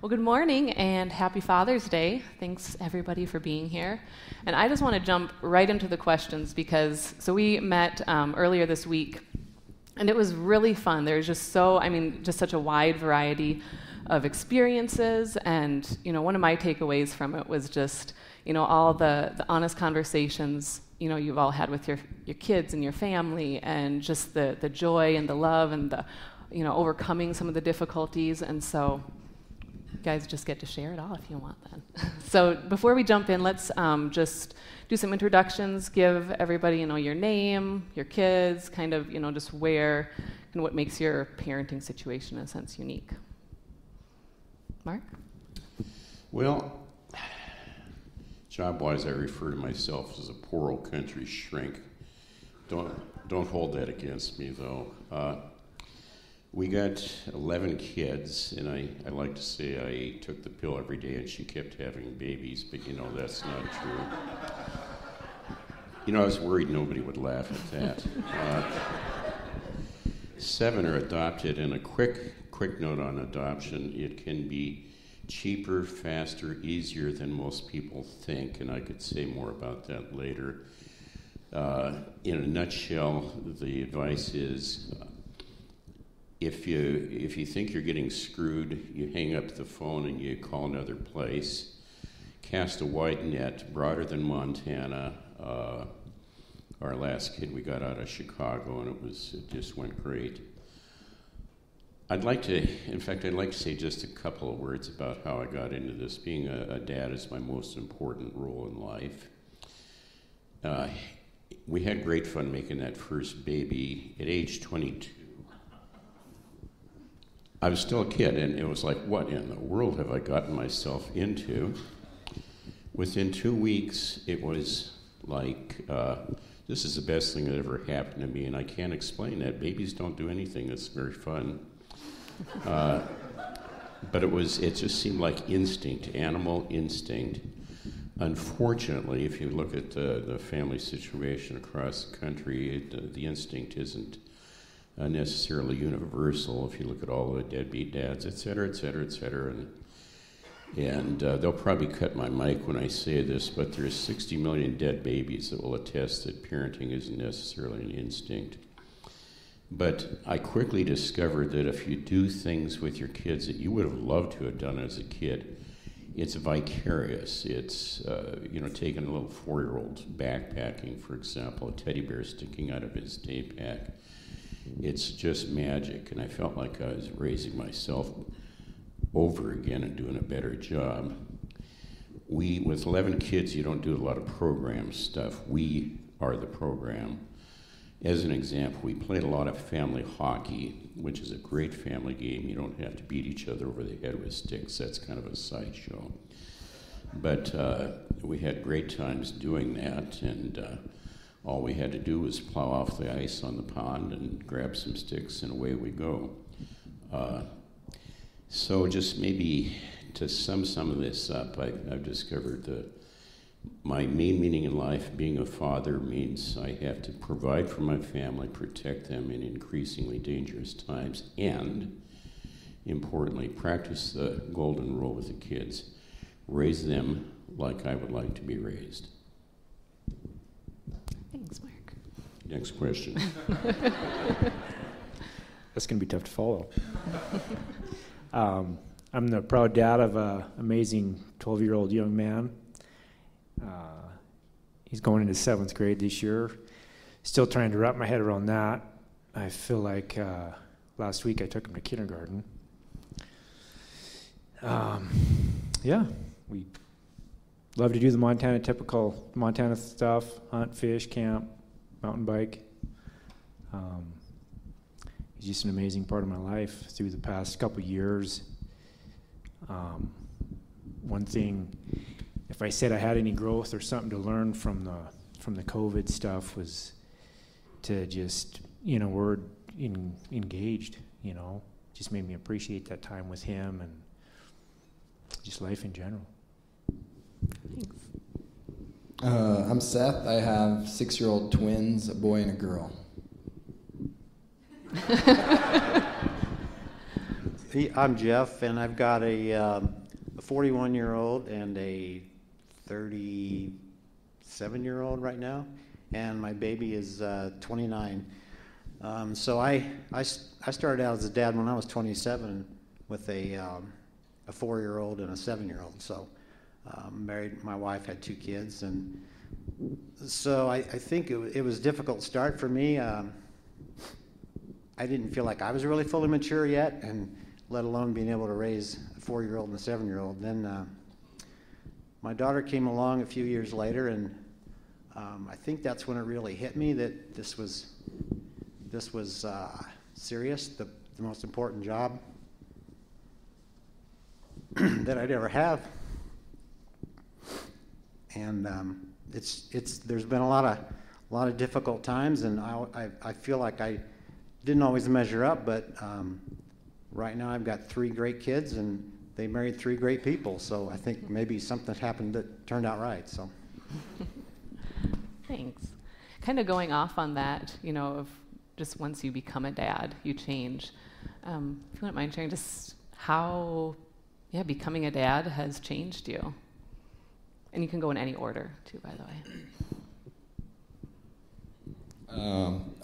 Well, good morning and happy Father's Day. Thanks everybody for being here. And I just want to jump right into the questions because, we met earlier this week and it was really fun. There's just just such a wide variety of experiences. And, one of my takeaways from it was just, all the honest conversations, you've all had with your kids and your family, and just the joy and the love and the, overcoming some of the difficulties. And so you guys just get to share it all if you want then. So before we jump in, let's just do some introductions, give everybody, your name, your kids, kind of, just where and what makes your parenting situation in a sense unique. Mark? Well, job-wise, I refer to myself as a poor old country shrink. Don't hold that against me, though. We got 11 kids, and I like to say I took the pill every day and she kept having babies, but that's not true. I was worried nobody would laugh at that. 7 are adopted, and a quick note on adoption: it can be cheaper, faster, easier than most people think, and I could say more about that later. In a nutshell, the advice is, if you think you're getting screwed, you hang up the phone and you call another place. Cast a wide net, broader than Montana. Our last kid we got out of Chicago, and it just went great. I'd like to say just a couple of words about how I got into this. Being a dad is my most important role in life. We had great fun making that first baby. At age 22, I was still a kid, and it was like, what in the world have I gotten myself into? Within 2 weeks, it was like, this is the best thing that ever happened to me, and I can't explain that. Babies don't do anything that's very fun. But it just seemed like instinct, animal instinct. Unfortunately, if you look at the family situation across the country, the instinct isn't necessarily universal. If you look at all the deadbeat dads, et cetera, et cetera, et cetera. And they'll probably cut my mic when I say this, but there's 60 million dead babies that will attest that parenting isn't necessarily an instinct. But I quickly discovered that if you do things with your kids that you would have loved to have done as a kid, it's vicarious. It's, taking a little 4-year-old backpacking, for example, a teddy bear sticking out of his day pack. It's just magic, and I felt like I was raising myself over again and doing a better job. With 11 kids, you don't do a lot of program stuff. We are the program. As an example, we played a lot of family hockey, which is a great family game. You don't have to beat each other over the head with sticks. That's kind of a sideshow. But we had great times doing that, and all we had to do was plow off the ice on the pond and grab some sticks, and away we go. So just maybe to sum some of this up, I've discovered my main meaning in life, being a father, means I have to provide for my family, protect them in increasingly dangerous times, and, importantly, practice the golden rule with the kids. Raise them like I would like to be raised. Thanks, Mark. Next question. That's going to be tough to follow. I'm the proud dad of an amazing 12-year-old young man. He's going into 7th grade this year. Still trying to wrap my head around that. I feel like last week I took him to kindergarten. We love to do the typical Montana stuff: hunt, fish, camp, mountain bike. He's just an amazing part of my life through the past couple years. One thing, if I said I had any growth or something to learn from the COVID stuff, was to just, we're engaged, just made me appreciate that time with him and just life in general. Thanks. I'm Seth. I have 6-year-old twins, a boy and a girl. I'm Jeff, and I've got a 41-year-old and a 37-year-old right now, and my baby is 29. So I started out as a dad when I was 27 with a 4-year-old and a 7-year-old. So married, my wife had 2 kids, and so I think it was a difficult start for me. I didn't feel like I was really fully mature yet, and let alone being able to raise a 4-year-old and a 7-year-old. Then my daughter came along a few years later, and I think that's when it really hit me that this was serious, the most important job that I'd ever have. And there's been a lot of difficult times, and I feel like I didn't always measure up, but right now I've got 3 great kids, and they married 3 great people. So I think maybe something happened that turned out right. So Thanks. Kind of going off on that, of just once you become a dad, you change. If you wouldn't mind sharing just how, becoming a dad has changed you. And you can go in any order, too, by the way.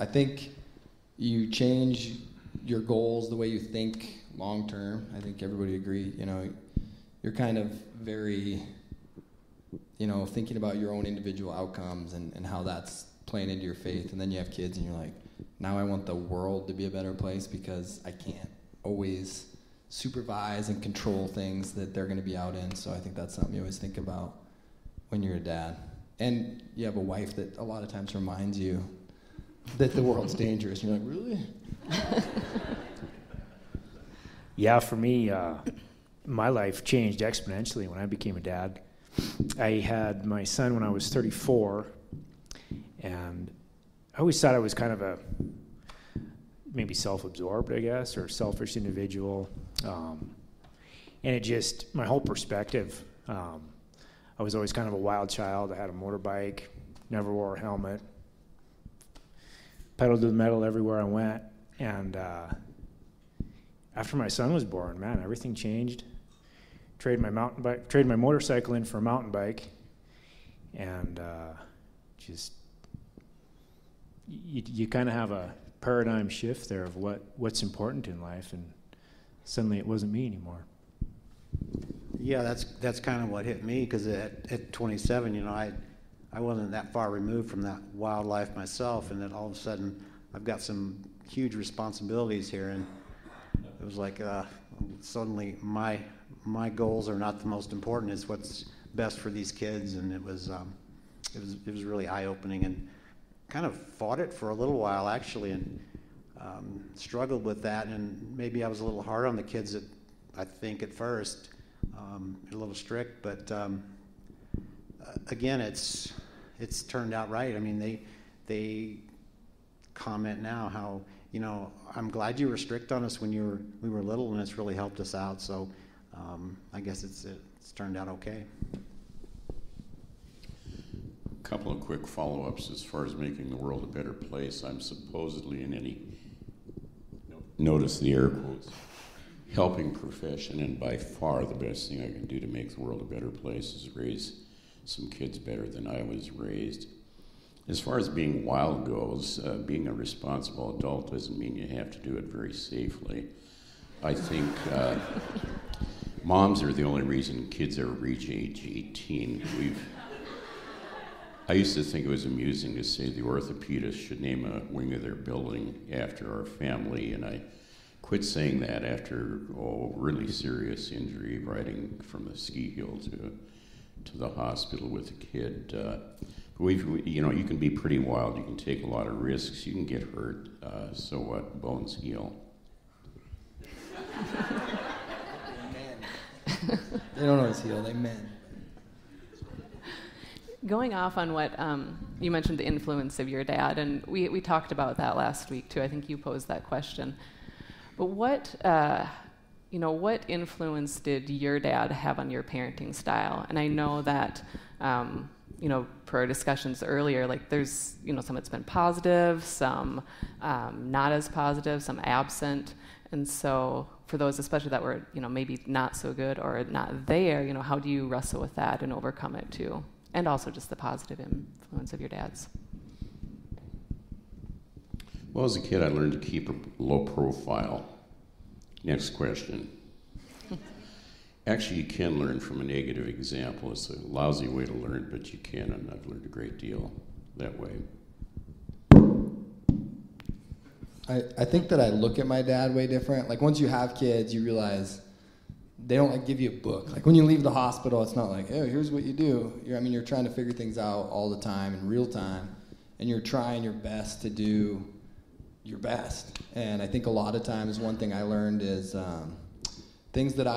I think you change your goals, the way you think long term. I think everybody agree. You're kind of very, thinking about your own individual outcomes and how that's playing into your faith. And then you have kids, and you're like, now I want the world to be a better place because I can't always supervise and control things that they're going to be out in. So I think that's something you always think about when you're a dad. And you have a wife that a lot of times reminds you that the world's dangerous. You're like, really? Yeah, for me, my life changed exponentially when I became a dad. I had my son when I was 34, and I always thought I was kind of a maybe self-absorbed, I guess, or selfish individual. And it just, my whole perspective, I was always kind of a wild child. I had a motorbike, never wore a helmet, pedaled to the metal everywhere I went. And after my son was born, man, everything changed. Traded my motorcycle in for a mountain bike, and just you kind of have a paradigm shift there of what's important in life, and suddenly it wasn't me anymore. yeah, that's kind of what hit me, because at 27, I wasn't that far removed from that wildlife myself, and then all of a sudden I've got some huge responsibilities here, and it was like suddenly my goals are not the most important. It's what's best for these kids, and it was really eye-opening, and kind of fought it for a little while actually, and struggled with that, and maybe I was a little hard on the kids I think at first, a little strict, but again, it's turned out right. I mean, they comment now how, I'm glad you were strict on us when we were little, and it's really helped us out. So I guess it's turned out okay. A couple of quick follow-ups as far as making the world a better place. I'm supposedly in any, notice the air quotes, helping profession, and by far the best thing I can do to make the world a better place is raise some kids better than I was raised. As far as being wild goes, being a responsible adult doesn't mean you have to do it very safely. I think moms are the only reason kids ever reach age 18. I used to think it was amusing to say the orthopedist should name a wing of their building after our family, and I quit saying that after really serious injury, riding from the ski hill to the hospital with a kid. You can be pretty wild. You can take a lot of risks. You can get hurt. So what? Bones heal. They don't always heal. They mend. Going off on what you mentioned, the influence of your dad, and we talked about that last week too. I think you posed that question. But what influence did your dad have on your parenting style? And I know that, per our discussions earlier, like there's, some that's been positive, some not as positive, some absent. And so for those especially that were, maybe not so good or not there, how do you wrestle with that and overcome it too? And also just the positive influence of your dad's. Well, as a kid, I learned to keep a low profile. Next question. Actually, you can learn from a negative example. It's a lousy way to learn, but you can, and I've learned a great deal that way. I think that I look at my dad way different. Like, once you have kids, you realize they don't, like, give you a book. Like, when you leave the hospital, it's not like, oh, here's what you do. You're trying to figure things out all the time in real time, and you're trying your best to do your best. And I think a lot of times one thing I learned is things that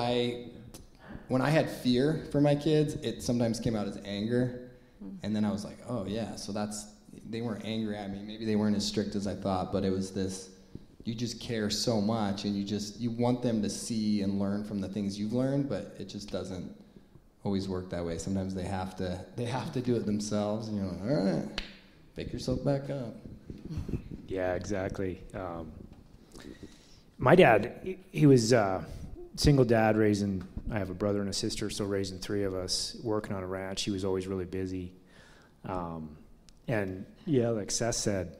when I had fear for my kids, it sometimes came out as anger. And then I was like, oh, yeah, so they weren't angry at me. Maybe they weren't as strict as I thought, but it was this, you just care so much, and you want them to see and learn from the things you've learned, but it just doesn't always work that way. Sometimes they have to do it themselves, and you're like, all right, pick yourself back up. Yeah, exactly. My dad, he was single dad I have a brother and a sister, so raising three of us, working on a ranch. He was always really busy. And yeah, like Seth said,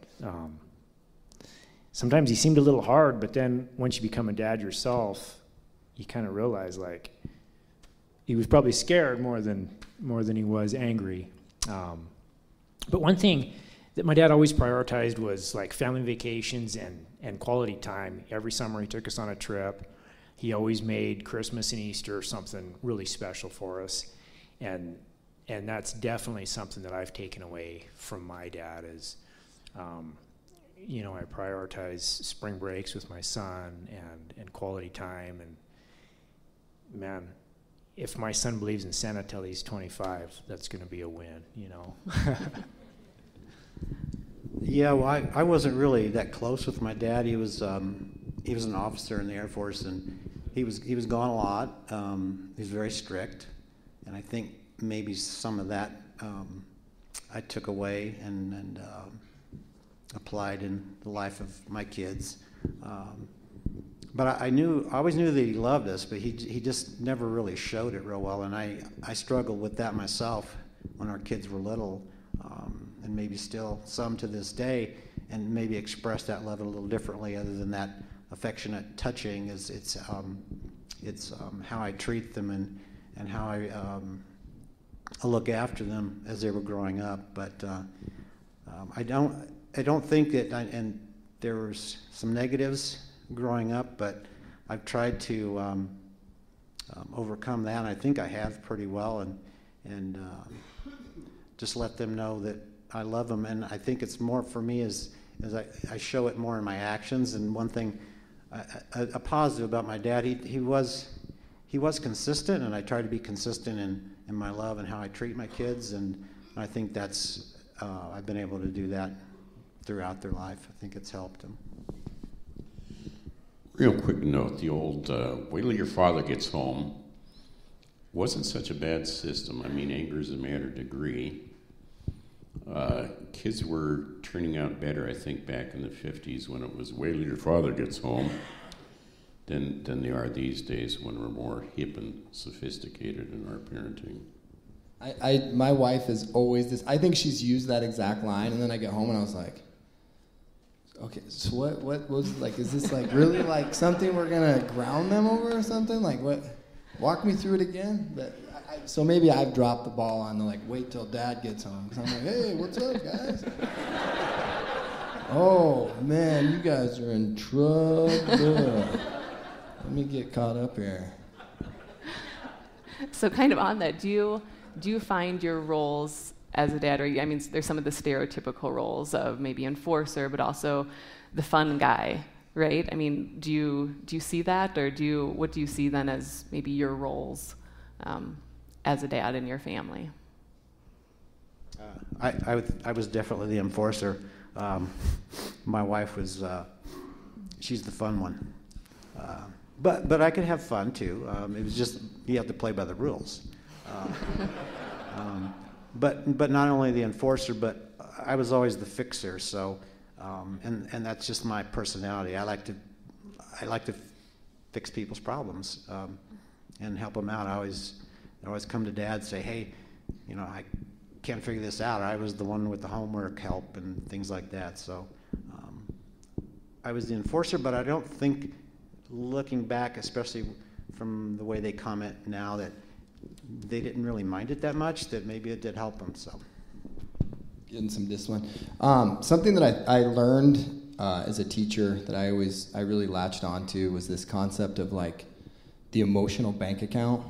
sometimes he seemed a little hard, but then once you become a dad yourself, you kind of realize, like, he was probably scared more than he was angry. But one thing that my dad always prioritized was, like, family vacations and quality time. Every summer he took us on a trip. He always made Christmas and Easter something really special for us. And that's definitely something that I've taken away from my dad is, I prioritize spring breaks with my son and quality time. And, man, if my son believes in Santa till he's 25, that's going to be a win, Yeah, well, I wasn't really that close with my dad. He was an officer in the Air Force, and he was gone a lot. He was very strict, and I think maybe some of that I took away and applied in the life of my kids. But I always knew that he loved us, but he just never really showed it real well, and I struggled with that myself when our kids were little. And maybe still some to this day, and maybe express that love a little differently other than that affectionate touching. It's how I treat them and how I look after them as they were growing up. But I don't think that, and there was some negatives growing up, but I've tried to overcome that, and I think I have pretty well, and just let them know that I love them. And I think it's more for me as I show it more in my actions. And one thing, a positive about my dad, he was consistent, and I try to be consistent in my love and how I treat my kids. And I think that's I've been able to do that throughout their life. I think it's helped them. Real quick note, the old wait till your father gets home wasn't such a bad system. I mean, anger is a matter of degree. Kids were turning out better, I think, back in the 50s when it was wait till your father gets home than they are these days when we're more hip and sophisticated in our parenting. My wife is always this. I think she's used that exact line, and then I get home and I was like, okay, so what was, like, is this, like, really, like, something we're going to ground them over or something? Like, what? Walk me through it again? But so maybe I've dropped the ball on the, like, wait till dad gets home. Because I'm like, hey, what's up, guys? Oh, man, you guys are in trouble. Let me get caught up here. So kind of on that, do you find your roles as a dad, there's some of the stereotypical roles of maybe enforcer, but also the fun guy, right? I mean, do you see that, or what do you see then as maybe your roles as a dad in your family? I was definitely the enforcer. My wife was, she's the fun one. But I could have fun too. It was just, you have to play by the rules. But not only the enforcer, but I was always the fixer. So, and that's just my personality. I like to fix people's problems and help them out. I always come to Dad and say, hey, I can't figure this out. I was the one with the homework help and things like that. So I was the enforcer, but I don't think, looking back, especially from the way they comment now, that they didn't really mind it that much, that maybe it did help them. So getting some discipline. Something that I learned as a teacher that I really latched onto was this concept of like the emotional bank account.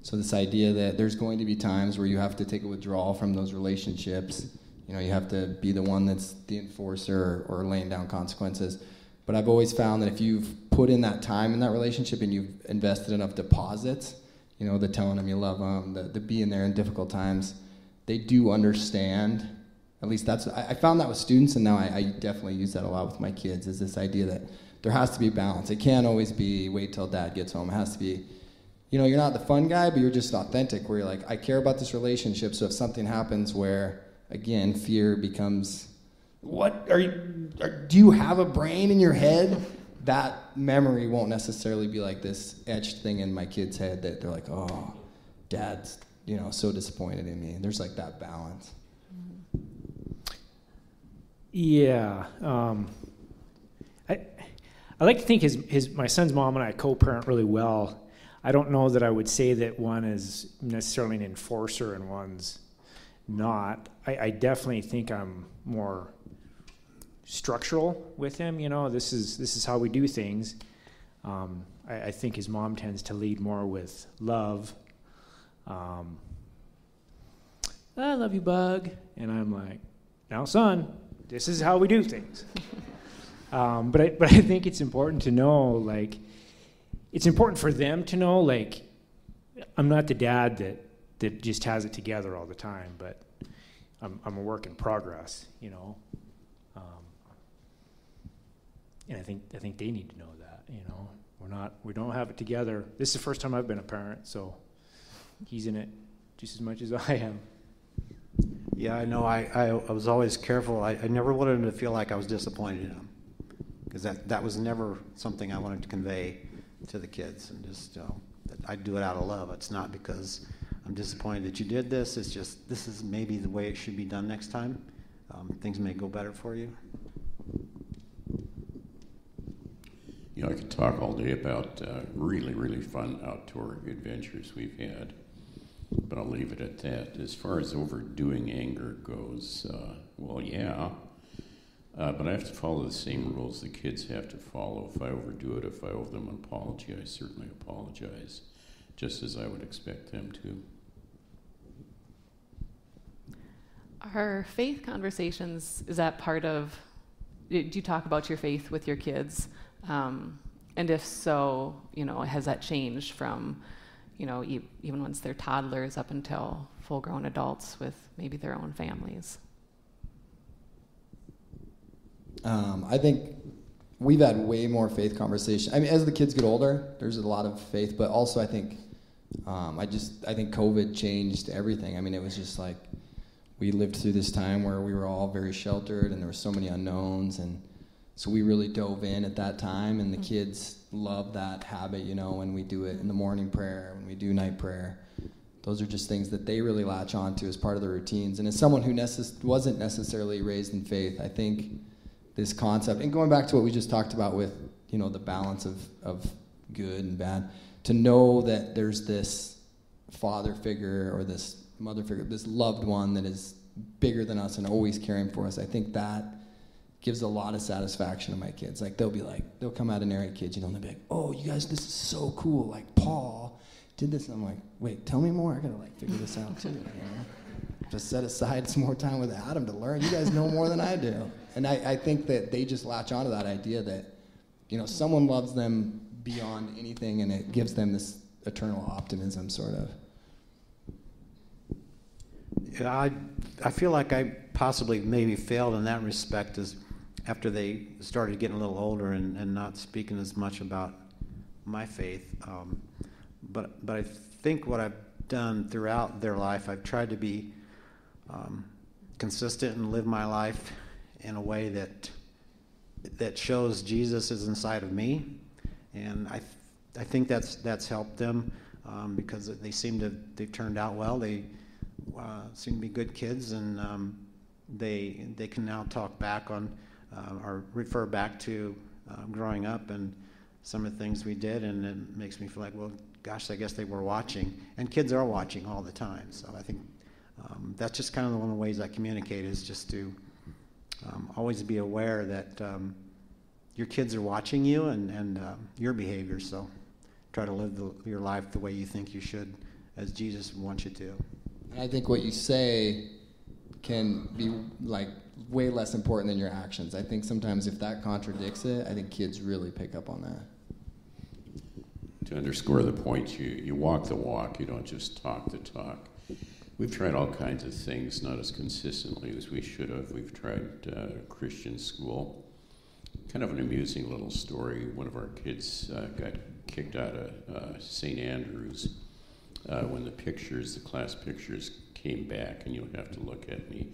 So this idea that there's going to be times where you have to take a withdrawal from those relationships. You have to be the one that's the enforcer or laying down consequences. But I've always found that if you've put in that time in that relationship and you've invested enough deposits, the telling them you love them, the being there in difficult times, they do understand. At least I found that with students, and now I definitely use that a lot with my kids, is this idea that there has to be balance. It can't always be wait till Dad gets home. It has to be, you're not the fun guy, but you're just authentic, where you're like, I care about this relationship, so if something happens where, again, fear becomes, do you have a brain in your head? That memory won't necessarily be like this etched thing in my kid's head that they're like, oh, Dad's, so disappointed in me. There's like that balance. Yeah. I like to think my son's mom and I co-parent really well. I don't know that I would say that one is necessarily an enforcer and one's not. I definitely think I'm more structural with him. This is how we do things. I think his mom tends to lead more with love. I love you, bug. And I'm like, now, son, this is how we do things. But I think it's important to know, like, it's important for them to know, like, I'm not the dad that just has it together all the time, but I'm a work in progress, and I think they need to know that, we don't have it together. This is the first time I've been a parent, so he's in it just as much as I am. yeah, I know. I was always careful. I never wanted him to feel like I was disappointed in him, because that was never something I wanted to convey to the kids, and just that I do it out of love. It's not because I'm disappointed that you did this. It's just, this is maybe the way it should be done next time. Things may go better for you. I could talk all day about really, really fun outdoor adventures we've had, but I'll leave it at that. As far as overdoing anger goes, yeah. But I have to follow the same rules the kids have to follow. If I overdo it, if I owe them an apology, I certainly apologize, just as I would expect them to. Are faith conversations, is that part of, do you talk about your faith with your kids? And if so, has that changed from, even once they're toddlers up until full-grown adults with maybe their own families? I think we've had way more faith conversation. I mean, as the kids get older, there's a lot of faith, but also I think I think COVID changed everything. I mean, it was just like we lived through this time where we were all very sheltered and there were so many unknowns, and so we really dove in at that time, and the kids love that habit, when we do it in the morning prayer, when we do night prayer. Those are just things that they really latch onto as part of their routines. And as someone who wasn't necessarily raised in faith, I think this concept, and going back to what we just talked about with, the balance of good and bad, to know that there's this father figure or this mother figure, this loved one that is bigger than us and always caring for us, I think that gives a lot of satisfaction to my kids. Like, they'll come out of Narrate kids, and they'll be like, oh, you guys, this is so cool. Like, Paul did this. And I'm like, wait, tell me more. I gotta figure this out too. Just set aside some more time with Adam to learn. You guys know more than I do. And I think that they just latch onto that idea that, someone loves them beyond anything, and it gives them this eternal optimism, sort of. Yeah, I feel like I possibly maybe failed in that respect, is after they started getting a little older and not speaking as much about my faith. But I think what I've done throughout their life, I've tried to be consistent and live my life in a way that shows Jesus is inside of me. And I think that's helped them because they've turned out well. They seem to be good kids, and they can now talk back on or refer back to growing up and some of the things we did, and it makes me feel like, well, gosh, I guess they were watching, and kids are watching all the time. So I think that's just kind of one of the ways I communicate, is just to always be aware that your kids are watching you and your behavior. So try to live your life the way you think you should, as Jesus wants you to. And I think what you say can be like way less important than your actions. I think sometimes if that contradicts it, I think kids really pick up on that. To underscore the point, you walk the walk, you don't just talk the talk. We've tried all kinds of things, not as consistently as we should have. We've tried Christian school. Kind of an amusing little story. One of our kids got kicked out of St. Andrews when the class pictures came back, and you'll have to look at me.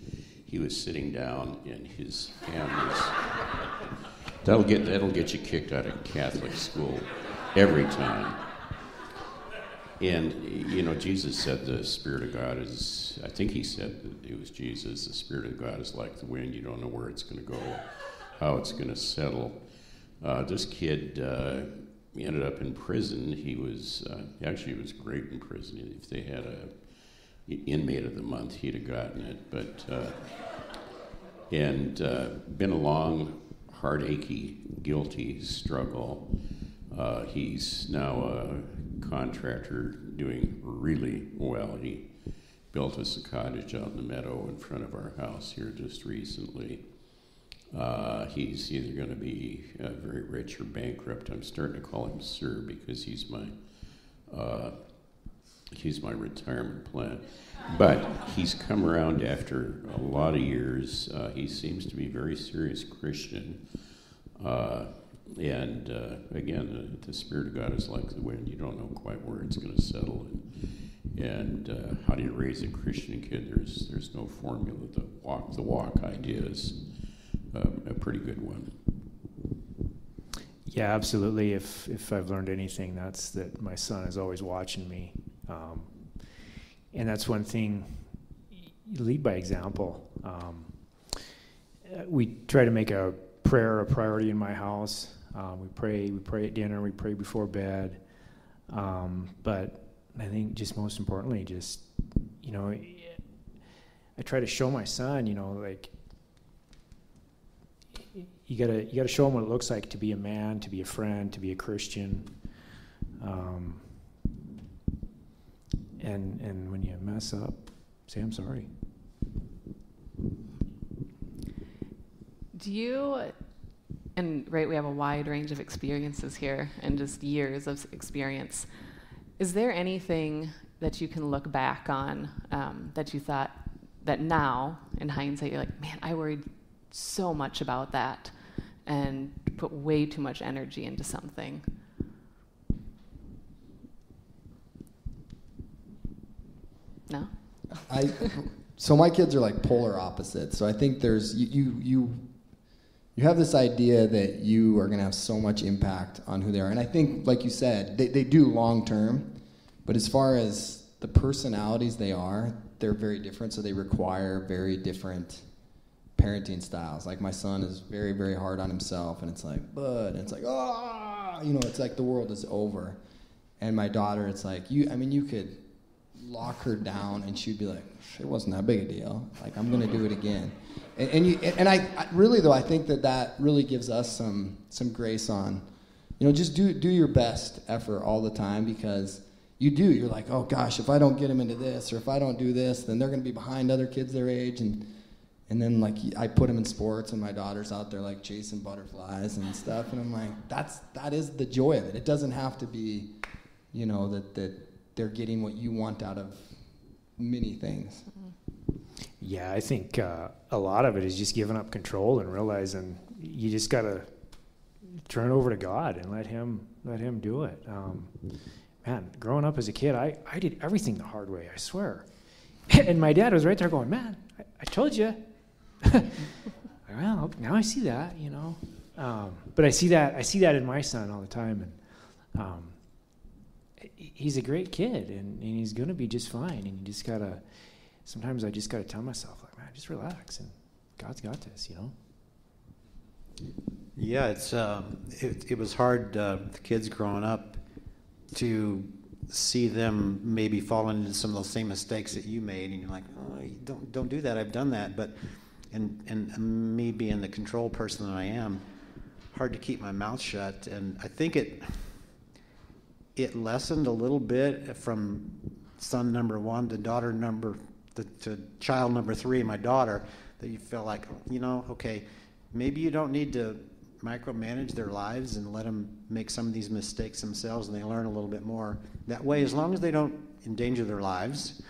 He was sitting down, and his hand was... That'll get you kicked out of Catholic school every time. And, Jesus said the Spirit of God is, I think he said that it was Jesus, the Spirit of God is like the wind. You don't know where it's going to go, how it's going to settle. This kid ended up in prison. He was great in prison. If they had a inmate of the month, he'd have gotten it. But been a long, hard, achy, guilty struggle. He's now a contractor doing really well. He built us a cottage out in the meadow in front of our house here just recently. He's either going to be very rich or bankrupt. I'm starting to call him Sir because he's my retirement plan. But he's come around after a lot of years. He seems to be a very serious Christian. And again, the Spirit of God is like the wind. You don't know quite where it's going to settle. And how do you raise a Christian kid? There's no formula. The walk idea is a pretty good one. Yeah, absolutely. If I've learned anything, that's that my son is always watching me. And that's one thing, you lead by example. We try to make a prayer a priority in my house. We pray at dinner, we pray before bed. But I think just most importantly, I try to show my son, like, you gotta show him what it looks like to be a man, to be a friend, to be a Christian. And when you mess up, say I'm sorry. Do you, and right, we have a wide range of experiences here and just years of experience. Is there anything that you can look back on that you thought that now, in hindsight, you're like, man, I worried so much about that and put way too much energy into something? No? So my kids are like polar opposites. So I think there's you have this idea that you are going to have so much impact on who they are. And I think, like you said, they do long term. But as far as the personalities they're very different. So they require very different parenting styles. Like my son is very, very hard on himself. And it's like, and it's like, it's like the world is over. And my daughter, it's like, you could lock her down and she'd be like, it wasn't that big a deal. Like, I'm going to do it again. And I really, though, I think that really gives us some grace on, just do your best effort all the time, because you're like, oh gosh, if I don't get them into this, or if I don't do this, then they're going to be behind other kids their age. And then, like, I put them in sports, and my daughter's out there, like, chasing butterflies and stuff. And I'm like, that is the joy of it. It doesn't have to be, that they're getting what you want out of many things. Yeah, I think a lot of it is just giving up control and realizing you just got to turn it over to God and let him do it. Man, growing up as a kid, I did everything the hard way, I swear. And my dad was right there going, man, I told you. Well, now I see that, But I see that in my son all the time. And he's a great kid, and he's going to be just fine. And you just got to, sometimes I just got to tell myself, like, man, just relax, and God's got this, you know? Yeah, it was hard, the kids growing up, to see them maybe fall into some of those same mistakes that you made, and you're like, oh, you don't do that. I've done that, but and me being the control person that I am, hard to keep my mouth shut. And I think it lessened a little bit from son number one to child number three, my daughter, that you feel like, okay, maybe you don't need to micromanage their lives and let them make some of these mistakes themselves, and they learn a little bit more that way, as long as they don't endanger their lives.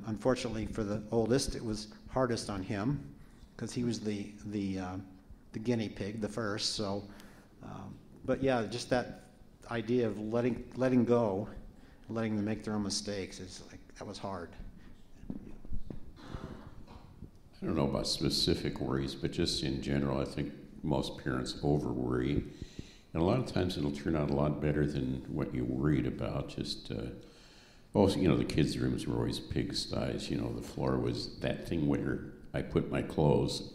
Unfortunately for the oldest, it was hardest on him because he was the guinea pig, the first. So, but yeah, just that idea of letting go, letting them make their own mistakes, is like, that was hard. I don't know about specific worries, but just in general, I think most parents over-worry. And a lot of times it'll turn out a lot better than what you worried about. Just, the kids' rooms were always pigsties. The floor was that thing where I put my clothes.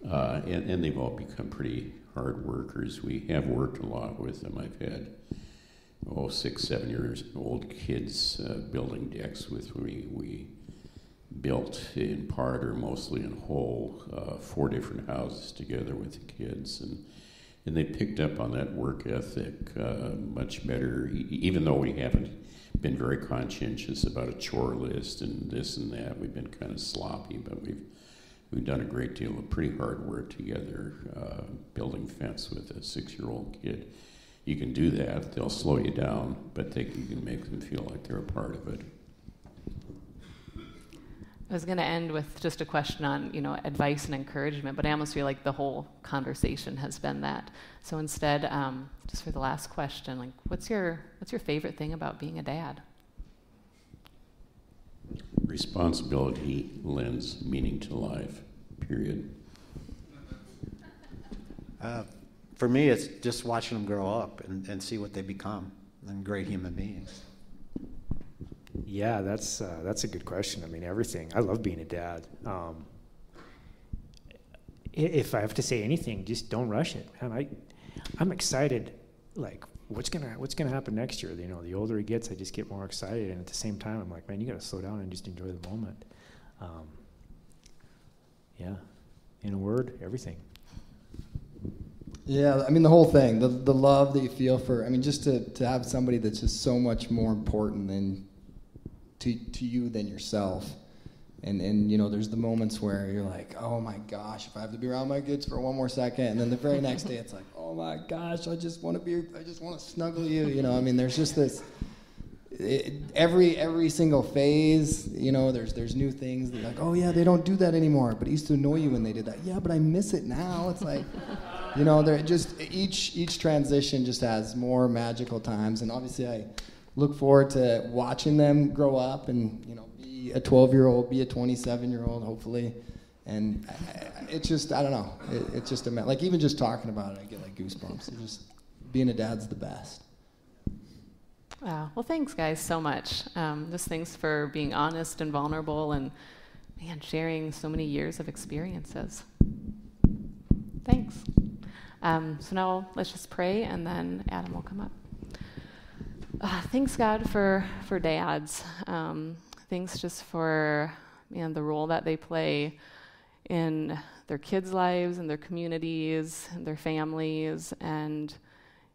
And they've all become pretty hard workers. We have worked a lot with them. I've had, 6, 7 years old kids building decks with me. We built in part or mostly in whole 4 different houses together with the kids, and they picked up on that work ethic much better, even though we haven't been very conscientious about a chore list and this and that. We've been kind of sloppy, but we've done a great deal of pretty hard work together, building fence with a 6-year-old kid. You can do that. They'll slow you down, but you can make them feel like they're a part of it. I was going to end with just a question on, advice and encouragement, but I almost feel like the whole conversation has been that. So instead, just for the last question, like, what's your favorite thing about being a dad? Responsibility lends meaning to life, period. For me, it's just watching them grow up and see what they become, and great human beings. Yeah, that's a good question. I mean, everything. I love being a dad. If I have to say anything, just don't rush it. And I'm excited. Like, what's gonna happen next year? The older he gets, I just get more excited. And at the same time, I'm like, man, you got to slow down and just enjoy the moment. Yeah, in a word, everything. Yeah, I mean, the whole thing, the love that you feel for, just to have somebody that's just so much more important than to you than yourself. And there's the moments where you're like, oh my gosh, if I have to be around my kids for one more second, and then the very next day it's like, oh my gosh, I just want to snuggle you. There's just this, every single phase, there's new things that like, oh yeah, they don't do that anymore, but it used to annoy you when they did that. Yeah, but I miss it now. It's like, they're just, each transition just has more magical times, and obviously I look forward to watching them grow up and, be a 12-year-old, be a 27-year-old, hopefully. And it's just, I don't know. It's just like, even just talking about it, I get like goosebumps. It's just, being a dad's the best. Wow. Well, thanks, guys, so much. Just thanks for being honest and vulnerable and, man, sharing so many years of experiences. Thanks. So now let's just pray, and then Adam will come up. Thanks, God, for dads. Thanks just for the role that they play in their kids' lives and their communities and their families, and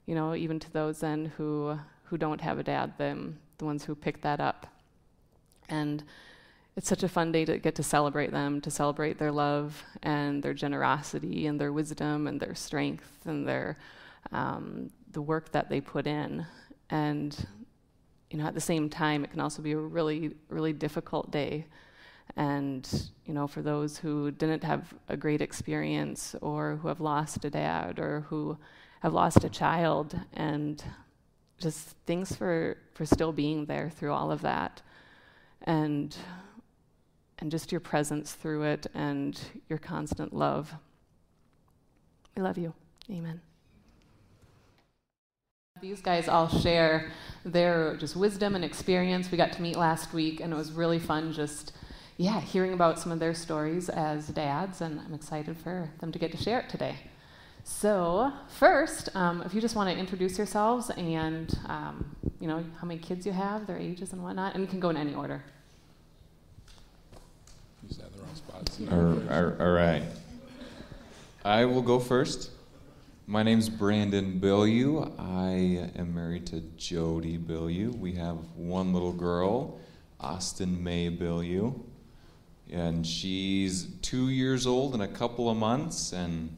even to those then who don't have a dad, the ones who pick that up. And it's such a fun day to get to celebrate them, to celebrate their love and their generosity and their wisdom and their strength and their the work that they put in. And at the same time, it can also be a really, really difficult day. And for those who didn't have a great experience, or who have lost a dad, or who have lost a child, and just thanks for still being there through all of that, and just your presence through it, and your constant love. We love you. Amen. These guys all share their just wisdom and experience. We got to meet last week, and it was really fun just, hearing about some of their stories as dads, and I'm excited for them to get to share it today. So first, if you just want to introduce yourselves and, how many kids you have, their ages and whatnot, and you can go in any order. You said the wrong spots. All right. I will go first. My name's Brandon Bilyeu. I am married to Jody Bilyeu. We have one little girl, Austin May Bilyeu, and she's 2 years old in a couple of months, and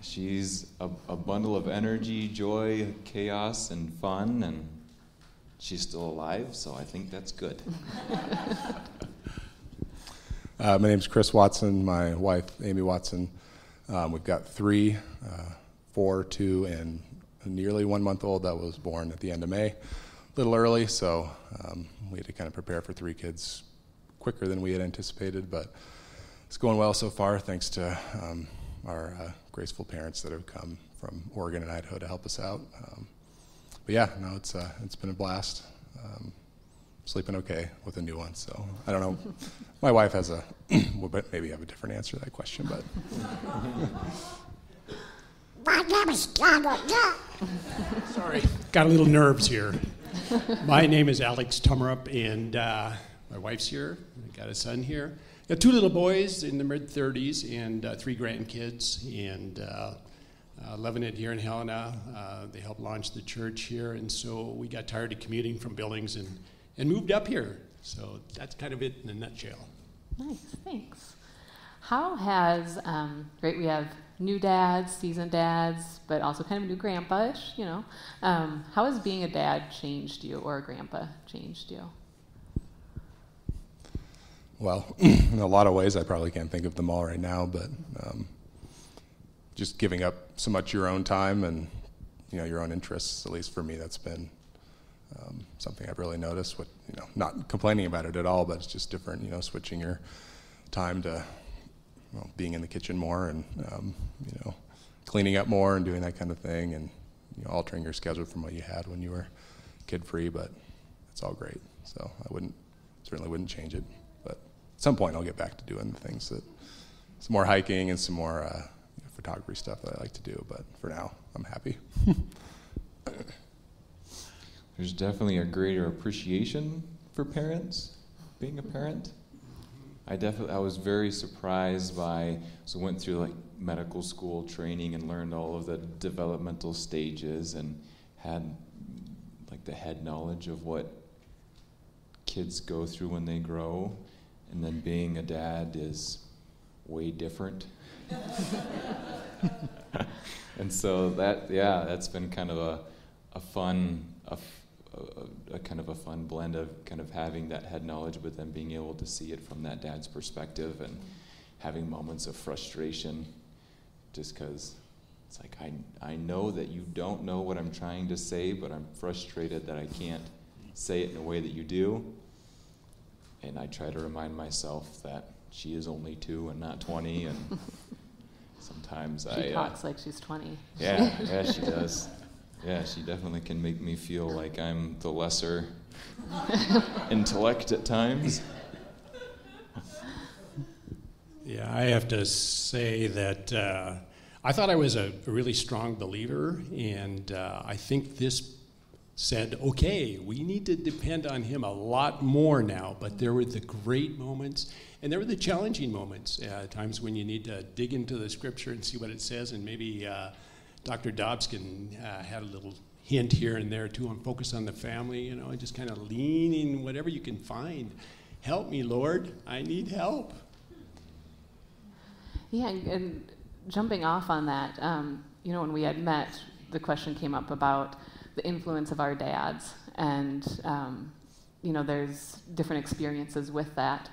she's a bundle of energy, joy, chaos, and fun, and she's still alive, so I think that's good. My name's Chris Watson, my wife, Amy Watson. We've got 3, 4, 2, and a nearly 1 month old that was born at the end of May. A little early, so we had to kind of prepare for 3 kids quicker than we had anticipated, but it's going well so far, thanks to our graceful parents that have come from Oregon and Idaho to help us out. It's been a blast. Sleeping okay with a new one, so I don't know. My wife has maybe have a different answer to that question, but. Sorry, got a little nerves here. My name is Alex Tummerup, and my wife's here. I got a son here. Got 2 little boys in the mid-30s and 3 grandkids, and loving it here in Helena. They helped launch the church here, and so we got tired of commuting from Billings and moved up here. So that's kind of it in a nutshell. Nice, thanks. How has, we have new dads, seasoned dads, but also kind of new grandpa-ish, How has being a dad changed you, or a grandpa changed you? Well, in a lot of ways, I probably can't think of them all right now, but just giving up so much of your own time and, your own interests, at least for me, that's been something I've really noticed. Not complaining about it at all, but it's just different, switching your time to being in the kitchen more and, cleaning up more and doing that kind of thing and, altering your schedule from what you had when you were kid-free, but it's all great. So I certainly wouldn't change it. But at some point I'll get back to doing the things some more hiking and some more photography stuff that I like to do, but for now, I'm happy. There's definitely a greater appreciation for parents, being a parent. I was very surprised went through medical school training and learned all of the developmental stages and had the head knowledge of what kids go through when they grow, and then being a dad is way different. And so that's been kind of a fun blend of kind of having that head knowledge, but then being able to see it from that dad's perspective and having moments of frustration, just because it's I know that you don't know what I'm trying to say, but I'm frustrated that I can't say it in a way that you do. And I try to remind myself that she is only 2 and not 20, and sometimes she talks like she's 20. Yeah, she does. Yeah, she definitely can make me feel like I'm the lesser intellect at times. Yeah, I have to say that I thought I was a really strong believer, and I think this said, okay, we need to depend on him a lot more now, but there were the great moments, and there were the challenging moments, times when you need to dig into the scripture and see what it says, and maybe Dr. Dobskin had a little hint here and there too on focus on the family, and just kind of leaning whatever you can find. Help me, Lord, I need help. Yeah, and jumping off on that, when we had met, the question came up about the influence of our dads, and there's different experiences with that.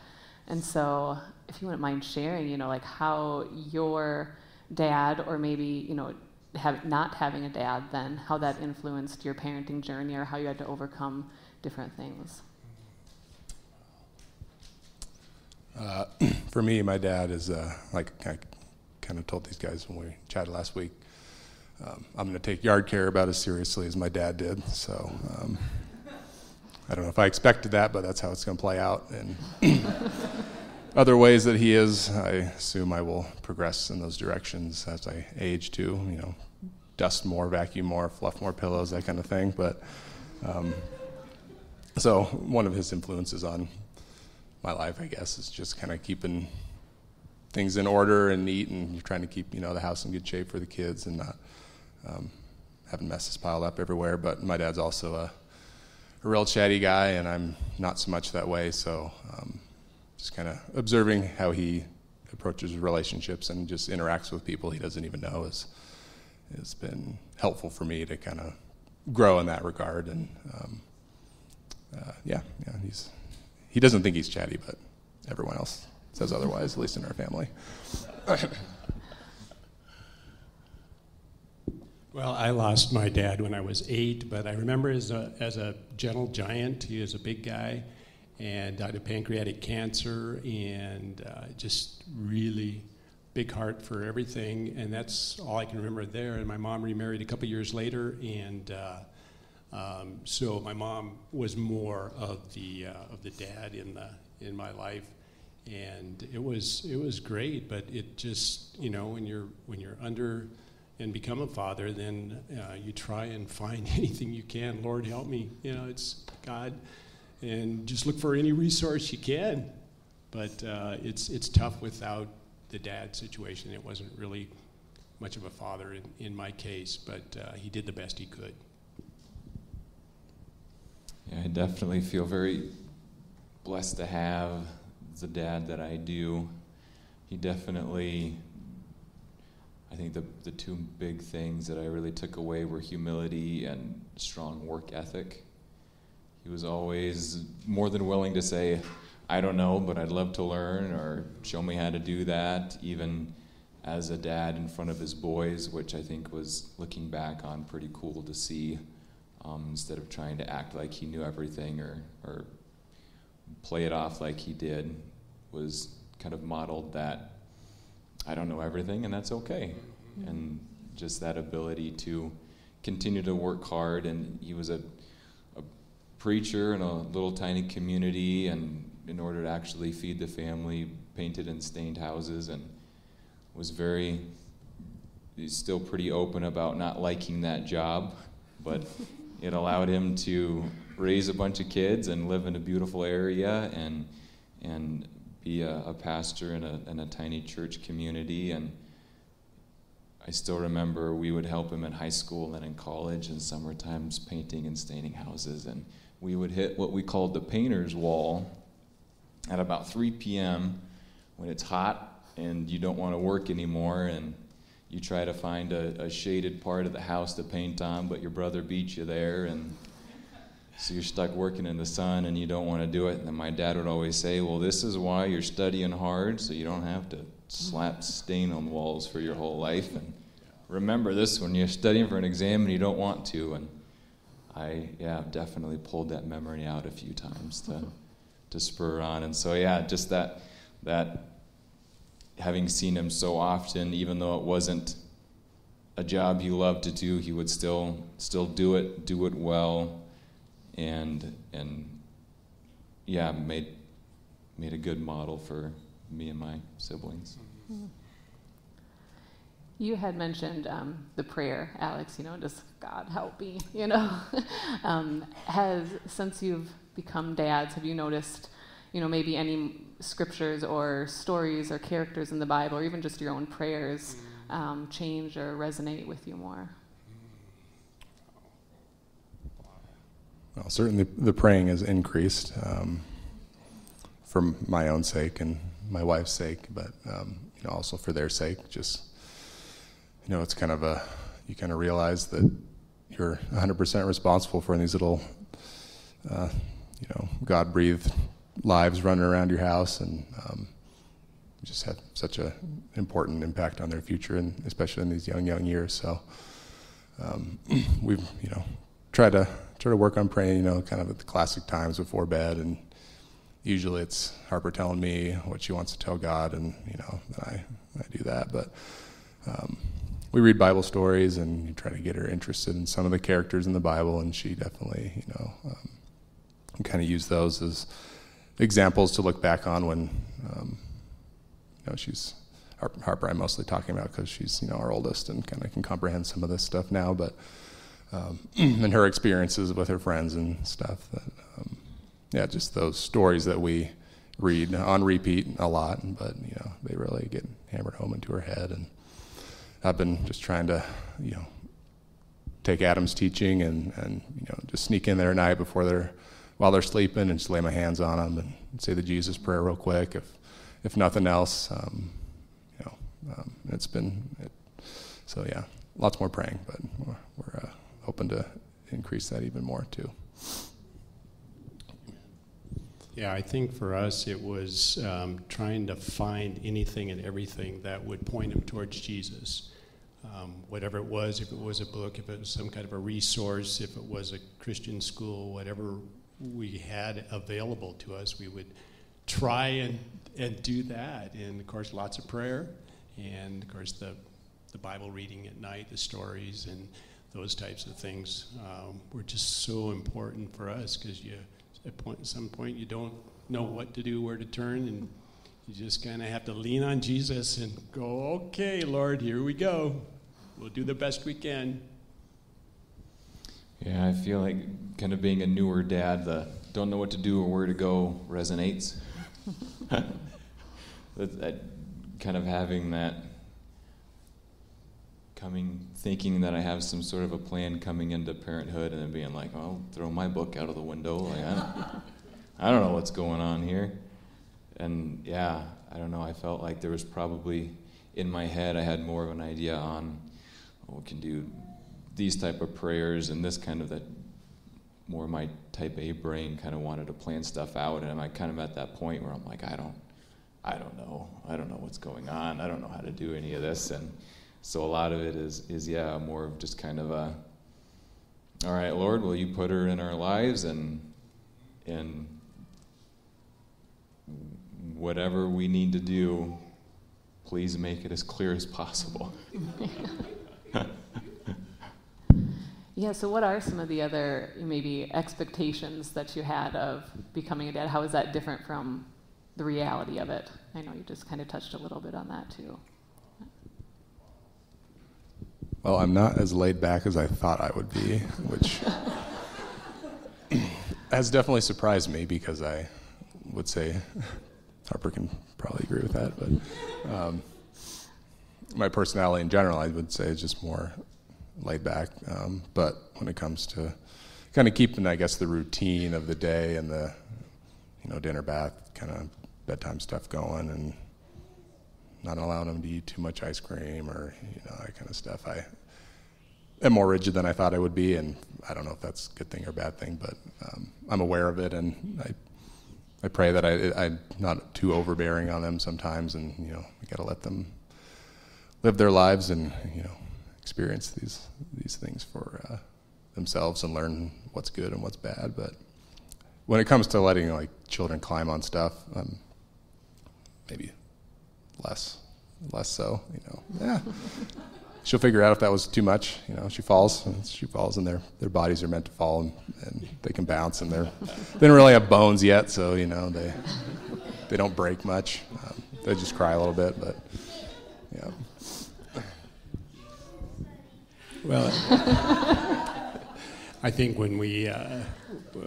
And so if you wouldn't mind sharing, how your dad, or maybe, not having a dad then, how that influenced your parenting journey, or how you had to overcome different things. For me, my dad is, like I kind of told these guys when we chatted last week, I'm going to take yard care about as seriously as my dad did. So I don't know if I expected that, but that's how it's going to play out. And other ways that he is, I assume I will progress in those directions as I age too. You know, dust more, vacuum more, fluff more pillows, that kind of thing. But so one of his influences on my life, I guess, is just kind of keeping things in order and neat, and you're trying to keep, the house in good shape for the kids and not having messes piled up everywhere. But my dad's also a real chatty guy, and I'm not so much that way. So just kind of observing how he approaches relationships and just interacts with people he doesn't even know has been helpful for me to kind of grow in that regard. And he doesn't think he's chatty, but everyone else says otherwise, at least in our family. Well, I lost my dad when I was 8, but I remember as a gentle giant. He was a big guy and died of pancreatic cancer, and just really big heart for everything. And that's all I can remember there. And my mom remarried a couple years later, and so my mom was more of the dad in my life, and it was great. But it just, when you're under and become a father, then you try and find anything you can. Lord, help me. It's God, and just look for any resource you can. But it's tough without the dad situation. It wasn't really much of a father in my case, but he did the best he could. Yeah, I definitely feel very blessed to have the dad that I do. He definitely, I think the two big things that I really took away were humility and strong work ethic. He was always more than willing to say, I don't know, but I'd love to learn, or show me how to do that, even as a dad in front of his boys, which I think was, looking back on, pretty cool to see. Instead of trying to act like he knew everything or play it off like he did, was kind of modeled that I don't know everything, and that's okay. Mm-hmm. And just that ability to continue to work hard. And he was a preacher in a little tiny community, and in order to actually feed the family, painted and stained houses, and he's still pretty open about not liking that job, but it allowed him to raise a bunch of kids and live in a beautiful area and be a pastor in a tiny church community. And I still remember we would help him in high school and in college and summer times painting and staining houses. And we would hit what we called the painter's wall at about 3 p.m. when it's hot and you don't want to work anymore, and you try to find a shaded part of the house to paint on, but your brother beat you there, and so you're stuck working in the sun and you don't want to do it. And then my dad would always say, well, this is why you're studying hard, so you don't have to slap stain on walls for your whole life. And remember this when you're studying for an exam and you don't want to. And I've definitely pulled that memory out a few times to spur on. And so just that having seen him so often, even though it wasn't a job he loved to do, he would still do it well, and made a good model for me and my siblings. You had mentioned the prayer, Alex, just God help me, since you've become dads, have you noticed, maybe any scriptures or stories or characters in the Bible, or even just your own prayers, change or resonate with you more? Well, certainly the praying has increased for my own sake and my wife's sake, but also for their sake. Just it's kind of you kind of realize that you're 100% responsible for these little God-breathed lives running around your house, and just have such an important impact on their future, and especially in these young years. So we've try to work on praying, kind of at the classic times before bed, and usually it's Harper telling me what she wants to tell God, and I do that. But we read Bible stories and you try to get her interested in some of the characters in the Bible, and she definitely, kind of use those as examples to look back on when, she's Harper. I'm mostly talking about because she's, our oldest and kind of can comprehend some of this stuff now, but and her experiences with her friends and stuff. That, just those stories that we read on repeat a lot, but they really get hammered home into her head. And I've been just trying to, take Adam's teaching and just sneak in there at night while they're sleeping and just lay my hands on them and say the Jesus prayer real quick, if nothing else. So yeah, lots more praying, but we're hoping to increase that even more too. Yeah, I think for us it was trying to find anything and everything that would point him towards Jesus. Whatever it was, if it was a book, if it was some kind of a resource, if it was a Christian school, whatever we had available to us, we would try and do that. And of course, lots of prayer, and of course the Bible reading at night, the stories, and those types of things were just so important for us, because at some point you don't know what to do, where to turn, and you just kind of have to lean on Jesus and go, okay, Lord, here we go. We'll do the best we can. Yeah, I feel like kind of being a newer dad, the don't know what to do or where to go resonates. that kind of having that thinking that I have some sort of a plan coming into parenthood, and then being like, I'll throw my book out of the window. Like, I don't know what's going on here. And yeah, I don't know, I felt like there was probably, in my head, I had more of an idea on, we can do these type of prayers, and this kind of, that more my type A brain kind of wanted to plan stuff out, and I'm kind of at that point where I'm like, I don't know what's going on, I don't know how to do any of this. And so a lot of it is more of just kind of a, all right, Lord, will you put her in our lives, and whatever we need to do, please make it as clear as possible. Yeah, so what are some of the other maybe expectations that you had of becoming a dad? How is that different from the reality of it? I know you just kind of touched a little bit on that too. Well, I'm not as laid back as I thought I would be, which has definitely surprised me, because I would say, Harper can probably agree with that, but my personality in general, I would say, is just more laid back. But when it comes to kind of keeping, I guess, the routine of the day and the, dinner, bath, kind of bedtime stuff going, and not allowing them to eat too much ice cream or, that kind of stuff. I am more rigid than I thought I would be, and I don't know if that's a good thing or a bad thing, but I'm aware of it, and I pray that I'm not too overbearing on them sometimes, and, we got to let them live their lives and, experience these things for themselves and learn what's good and what's bad. But when it comes to letting, children climb on stuff, maybe less so, yeah. She'll figure out if that was too much. She falls, and their bodies are meant to fall, and they can bounce, and they don't really have bones yet, so they don't break much. They just cry a little bit, but yeah. Well, I think when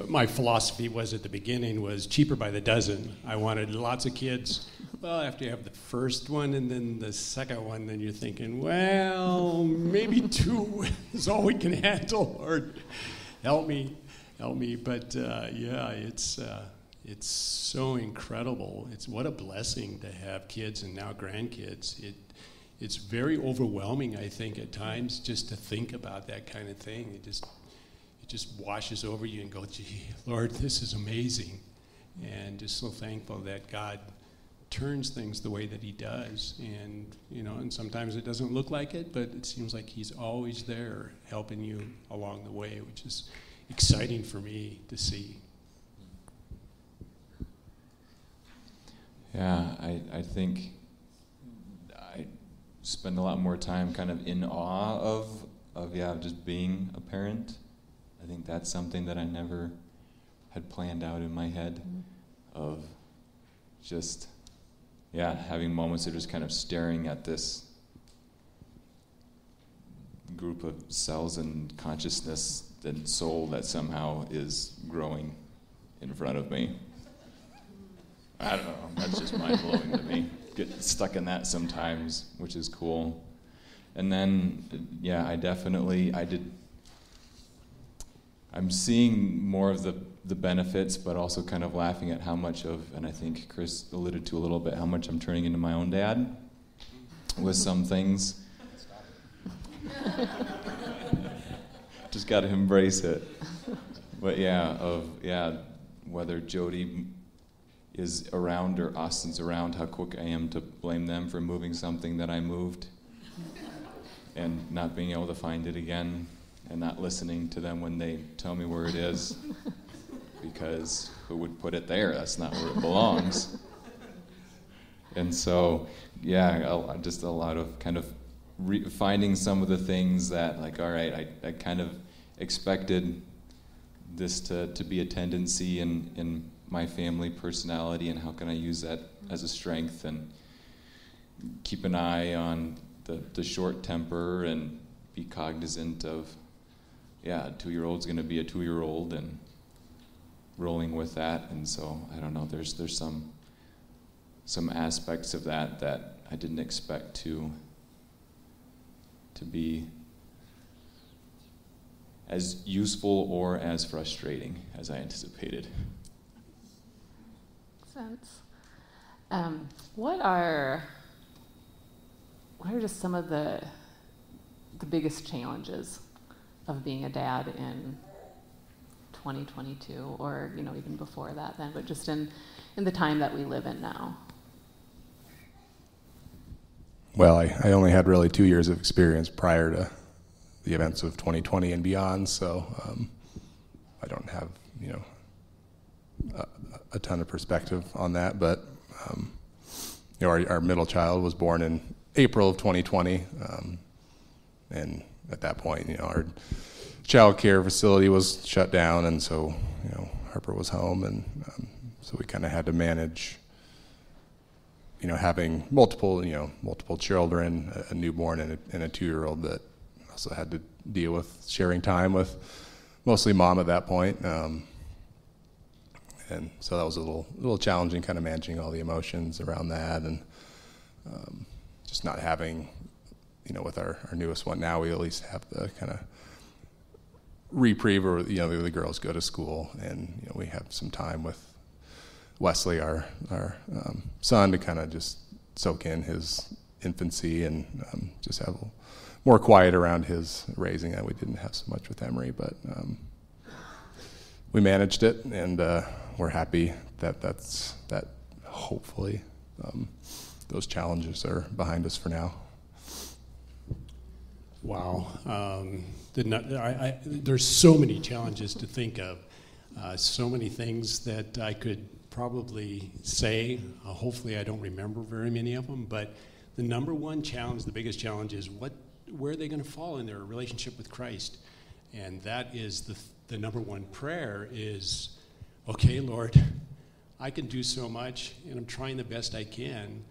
my philosophy was at the beginning was cheaper by the dozen. I wanted lots of kids. Well, after you have the first one and then the second one, then you're thinking, well, maybe 2 is all we can handle, or help me. But it's so incredible. It's what a blessing to have kids and now grandkids. It's very overwhelming, I think, at times, just to think about that kind of thing. It just washes over you and go, gee, Lord, this is amazing. And just so thankful that God turns things the way that he does. And, and sometimes it doesn't look like it, but it seems like he's always there helping you along the way, which is exciting for me to see. Yeah, I think spend a lot more time kind of in awe of just being a parent. I think that's something that I never had planned out in my head, of just, having moments of just kind of staring at this group of cells and consciousness and soul that somehow is growing in front of me. I don't know, that's just mind-blowing to me. Get stuck in that sometimes, which is cool. And then, I'm seeing more of the benefits, but also kind of laughing at how much of, and I think Chris alluded to a little bit, how much I'm turning into my own dad with some things. Just got to embrace it. But whether Jody is around or Austin's around, how quick I am to blame them for moving something that I moved and not being able to find it again, and not listening to them when they tell me where it is, because who would put it there? That's not where it belongs. And so, just a lot of kind of finding some of the things that, like, all right, I kind of expected this to be a tendency in my family personality, and how can I use that as a strength, and keep an eye on the short temper, and be cognizant of, a 2-year-old's going to be a 2-year-old, and rolling with that. And so, I don't know, there's some aspects of that I didn't expect to be as useful or as frustrating as I anticipated. Makes sense. What are just some of the biggest challenges of being a dad in 2022, or even before that then, but just in the time that we live in now? Well, I only had really 2 years of experience prior to the events of 2020 and beyond, so I don't have a ton of perspective on that. But our middle child was born in April of 2020, and at that point, our child care facility was shut down, and so Harper was home, and so we kind of had to manage having multiple children, a newborn and a 2-year-old that also had to deal with sharing time with mostly mom at that point. And so that was a little challenging, kind of managing all the emotions around that, and just not having, with our newest one now, we at least have the kind of reprieve where, the girls go to school, and, we have some time with Wesley, our son, to kind of just soak in his infancy and just have more quiet around his raising that we didn't have so much with Emery. But we managed it, and we're happy that hopefully those challenges are behind us for now. Wow. There's so many challenges to think of, so many things that I could probably say. Hopefully I don't remember very many of them, but the number one challenge, the biggest challenge, is where are they going to fall in their relationship with Christ? And that is the number one prayer is, okay, Lord, I can do so much, and I'm trying the best I can.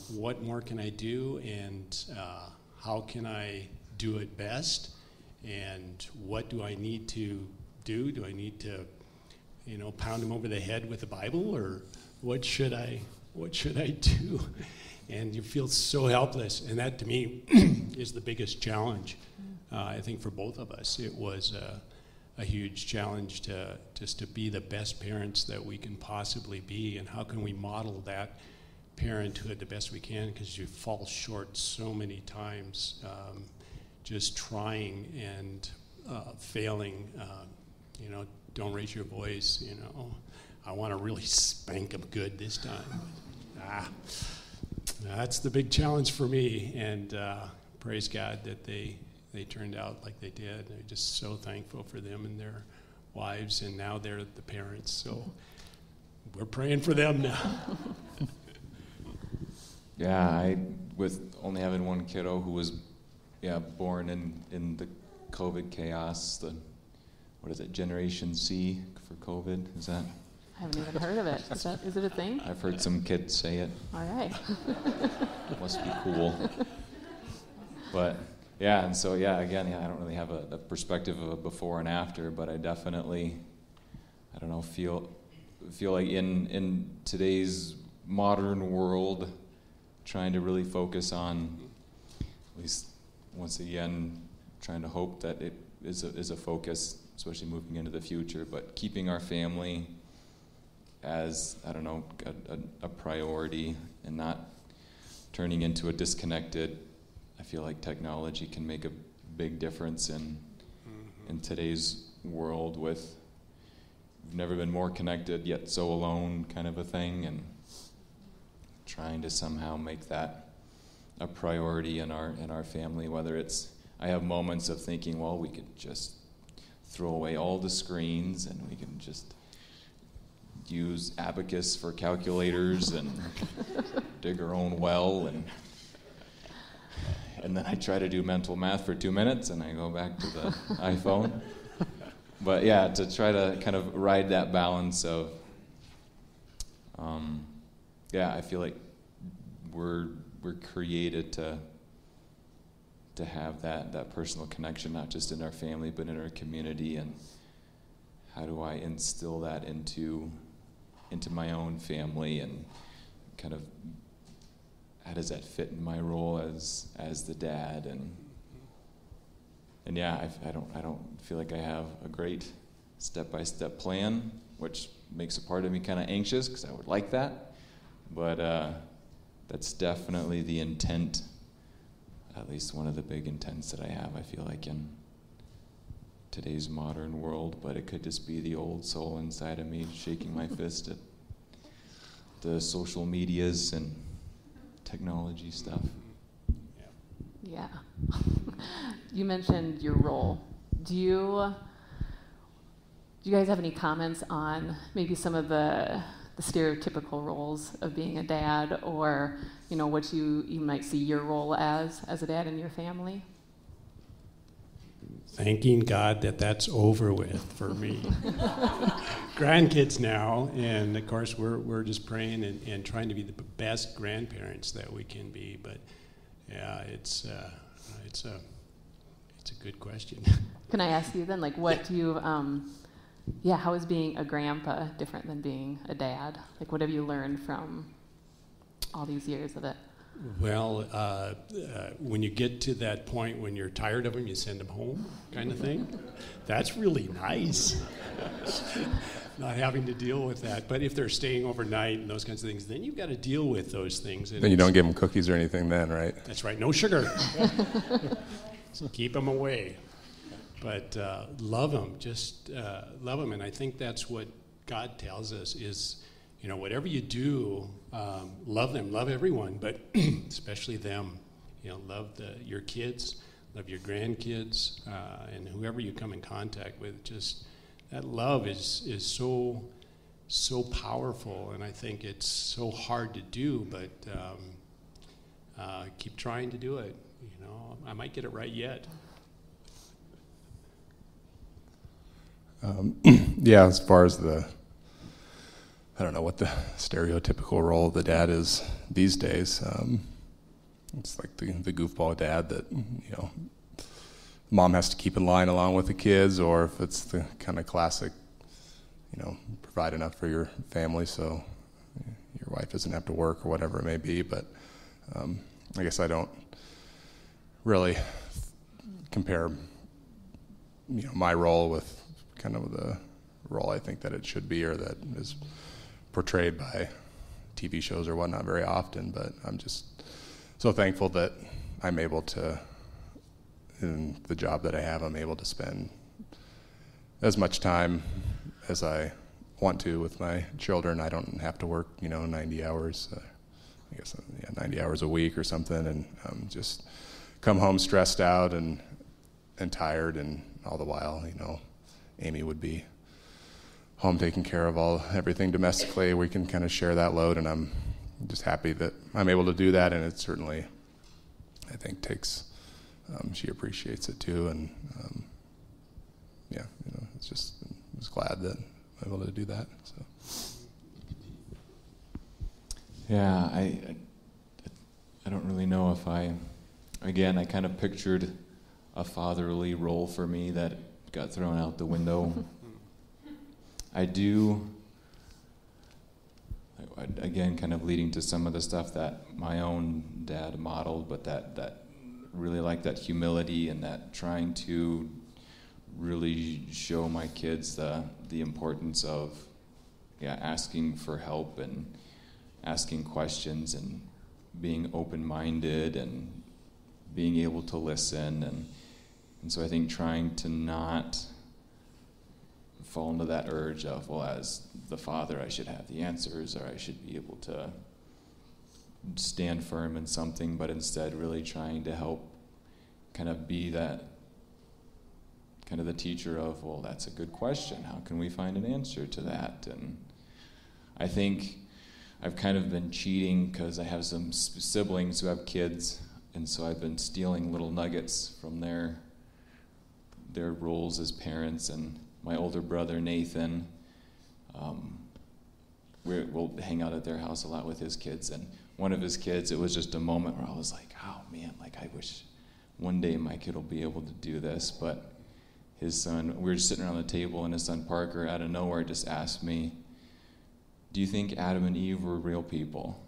What more can I do, and how can I do it best? And what do I need to do? Do I need to, pound him over the head with the Bible, or what should I do? And you feel so helpless, and that to me is the biggest challenge. I think for both of us, it was a huge challenge to be the best parents that we can possibly be, and how can we model that parenthood the best we can, because you fall short so many times, just trying and failing. Don't raise your voice. I want to really spank them good this time. That's the big challenge for me, and praise God that they turned out like they did. I'm just so thankful for them and their wives, and now they're the parents. So we're praying for them now. Yeah, with only having one kiddo who was, born in the COVID chaos, what is it, Generation C for COVID? Is that? I haven't even heard of it. Is it a thing? I've heard some kids say it. All right. Must be cool. But and so again, I don't really have a perspective of a before and after, but I definitely, I don't know, feel like in today's modern world, trying to really focus on, at least once again, trying to hope that it is a focus, especially moving into the future, but keeping our family as, I don't know, a priority and not turning into a disconnected. I feel like technology can make a big difference in today's world with we've never been more connected yet so alone kind of a thing, and trying to somehow make that a priority in our family. Whether it's, I have moments of thinking, well, we could just throw away all the screens and we can just use abacus for calculators and dig our own well, and then I try to do mental math for 2 minutes and I go back to the iPhone. But to try to kind of ride that balance of I feel like we're created to have that personal connection, not just in our family but in our community. And how do I instill that into my own family, and kind of how does that fit in my role as the dad? And I don't feel like I have a great step-by-step plan, which makes a part of me kind of anxious because I would like that. But that's definitely the intent, at least one of the big intents that I have, I feel like, in today's modern world. But it could just be the old soul inside of me shaking my fist at the social medias and technology stuff. Yeah. You mentioned your role. Do you guys have any comments on maybe some of the stereotypical roles of being a dad, or what you might see your role as a dad in your family? Thanking God that's over with for me. Grandkids now, and of course we're just praying and trying to be the best grandparents that we can be. But it's a good question. Can I ask you then, what do you, how is being a grandpa different than being a dad? What have you learned from all these years of it? Well, when you get to that point when you're tired of them, you send them home, kind of thing. That's really nice. Not having to deal with that. But if they're staying overnight and those kinds of things, then you've got to deal with those things. Then you don't give them cookies or anything then, right? That's right. No sugar. So keep them away. But love them. Just love them. And I think that's what God tells us is, whatever you do, love them, love everyone, but especially them. Love your kids, love your grandkids, and whoever you come in contact with. Just that love is so powerful, and I think it's so hard to do, but keep trying to do it. I might get it right yet. As far as I don't know what the stereotypical role of the dad is these days. It's like the goofball dad that, mom has to keep in line along with the kids, or if it's the kind of classic, provide enough for your family so your wife doesn't have to work or whatever it may be. But I guess I don't really compare, my role with kind of the role I think that it should be, or that is portrayed by TV shows or whatnot very often. But I'm just so thankful that I'm able to, in the job that I have, I'm able to spend as much time as I want to with my children. I don't have to work, 90 hours, 90 hours a week or something, and just come home stressed out and tired, and all the while, Amy would be home taking care of everything domestically. We can kind of share that load, and I'm just happy that I'm able to do that, and it certainly I think she appreciates it too, and it's just, I'm just glad that I'm able to do that. So. Yeah, I don't really know if I kind of pictured a fatherly role for me that got thrown out the window. I do, again, kind of leading to some of the stuff that my own dad modeled, but that really like that humility and that trying to really show my kids the importance of asking for help and asking questions and being open-minded and being able to listen, and so I think trying to not fall into that urge of, well, as the father I should have the answers, or I should be able to stand firm in something, but instead really trying to help kind of be that kind of the teacher of, well, that's a good question, how can we find an answer to that? And I think I've kind of been cheating because I have some siblings who have kids, and so I've been stealing little nuggets from their roles as parents. And my older brother Nathan, we'll hang out at their house a lot with his kids, and one of his kids, it was just a moment where I was like, oh man, like I wish one day my kid will be able to do this. But his son, we were just sitting around the table, and his son Parker out of nowhere just asked me, do you think Adam and Eve were real people?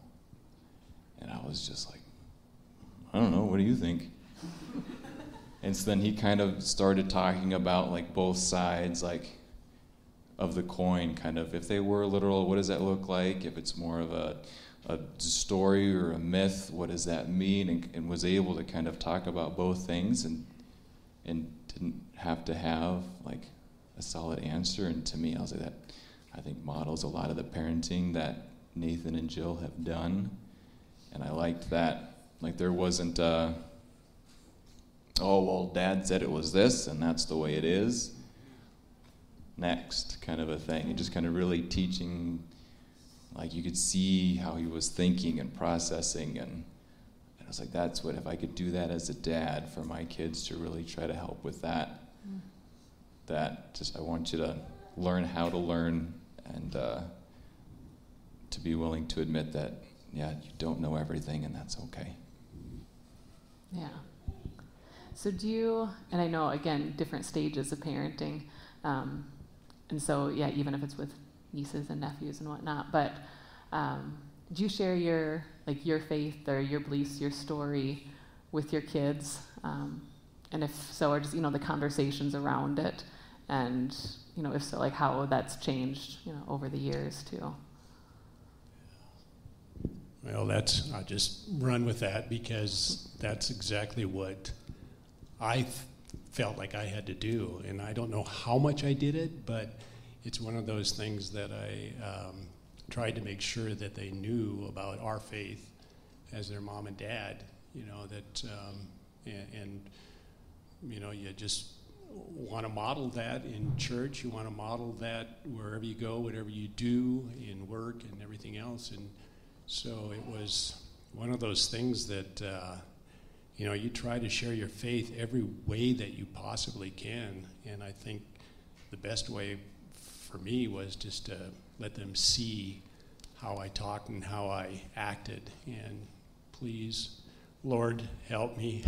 And I was just like, I don't know, what do you think? And so then he kind of started talking about like both sides, like of the coin, kind of if they were literal, what does that look like? If it's more of a story or a myth, what does that mean? And was able to kind of talk about both things and didn't have to have like a solid answer. And to me, I was like, that I think models a lot of the parenting that Nathan and Jill have done. And I liked that. Like there wasn't oh, well, Dad said it was this, and that's the way it is. Next, kind of a thing. And just kind of really teaching, like you could see how he was thinking and processing. And I was like, that's what, if I could do that as a dad for my kids to really try to help with that. That just, I want you to learn how to learn and to be willing to admit that, you don't know everything, and that's okay. Yeah. So do you, and I know, again, different stages of parenting, and so, even if it's with nieces and nephews and whatnot, but do you share your faith or your beliefs, your story with your kids? And if so, or just, the conversations around it, and, if so, like how that's changed, over the years too. Well, I'll just run with that, because that's exactly what I felt like I had to do. And I don't know how much I did it, but it's one of those things that I tried to make sure that they knew about our faith as their mom and dad, that, you just want to model that in church. You want to model that wherever you go, whatever you do in work and everything else. And so it was one of those things that, you try to share your faith every way that you possibly can. And I think the best way for me was just to let them see how I talked and how I acted. And please, Lord, help me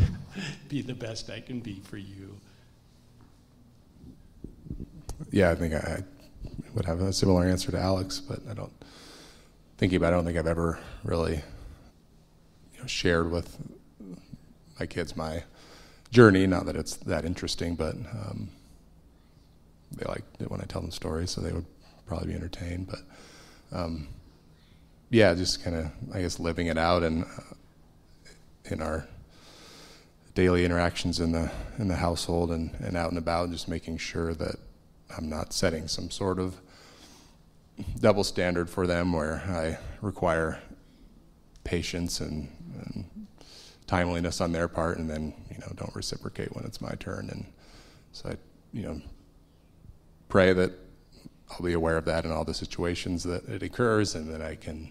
be the best I can be for you. Yeah, I think I would have a similar answer to Alex, but I don't think I've ever really shared with my kids my journey. Not that it's that interesting, but they like it when I tell them stories, so they would probably be entertained. But just kind of, I guess, living it out and in our daily interactions in the household and out and about, just making sure that I'm not setting some sort of double standard for them where I require patience and timeliness on their part, and then don't reciprocate when it's my turn. And so I pray that I'll be aware of that in all the situations that it occurs, and that I can